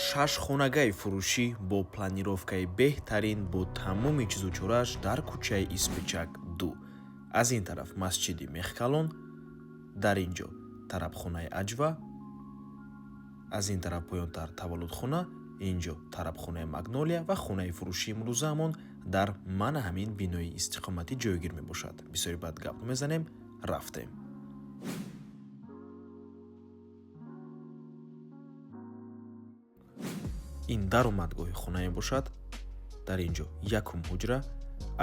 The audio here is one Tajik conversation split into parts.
шашхонагаи фурӯшӣ бо планировкаи беҳтарин бо тамоми чизучорааш дар кӯчаи Испечак 2. Аз ин тараф масҷиди Мехкалон, дар ин ҷо тарабхонаи Аҷва, аз ин тараф поёнтар таваллудхона, ин ҷо тарабхонаи Магнолия ва хонаи фурӯшии имрӯзаамон дар мана ҳамин бинои истиқоматӣ ҷойгир мебошад. Бисёри бад гап намезанем, рафтем. ин даромадгоҳи хона мебошад. дар ин ҷо якум ҳуҷра,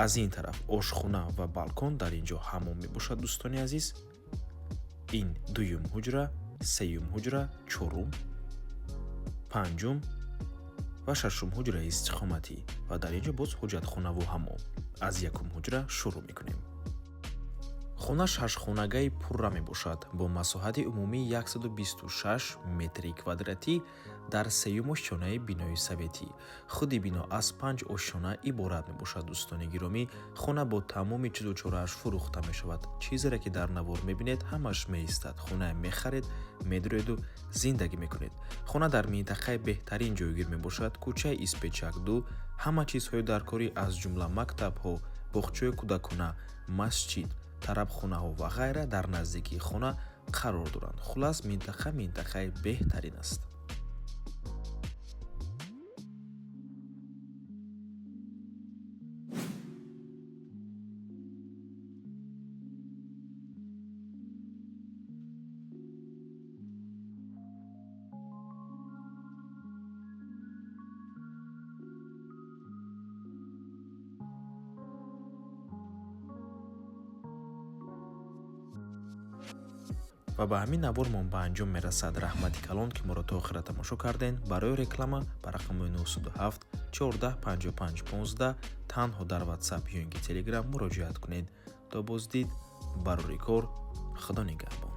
аз ин тараф ошхона ва балкон, дар ин ҷо ҳаммом мебошад. дӯстони азиз, ин дуюм ҳуҷра, сеюм ҳуҷра, чорум, панҷум ва шашум ҳуҷраи истиқоматӣ ва дар ин ҷо боз ҳоҷатхонаву ҳаммом. аз якум ҳуҷра шурӯъ мекунем. хона шашхонагаи пурра мебошад бо масоҳати умумии 126 метри квадратӣ дар сеюм ошчонаи бинои советӣ. худи бино аз 5 ошчона иборат мебошад. дӯстони гиромӣ, хона бо тамоми чизучорааш фурӯхта мешавад. чизере ки дар навор мебинед ҳамаш меистад. хона мехаред, медуреду зиндагӣ мекунед. хона дар минтақаи беҳтарин ҷойгир мебошад. кӯчаи Испечак 2 ҳама чизҳои даркорӣ аз ҷумла мактабҳо, боғчаи кӯдакона, масҷид, тарабхонаҳо ва ғайра дар наздикии хона қарор доранд. хулас минтақаи беҳтарин аст. ва ба ҳамин навормон ба анҷом мерасад. раҳмати калон ки моро то охира тамошо карден. барои реклама ба рақамои 97 14 55 15 танҳо дар WhatsApp ё инки Telegram муроҷиат кунед. то боздид, барори кор, худо нигаҳбон.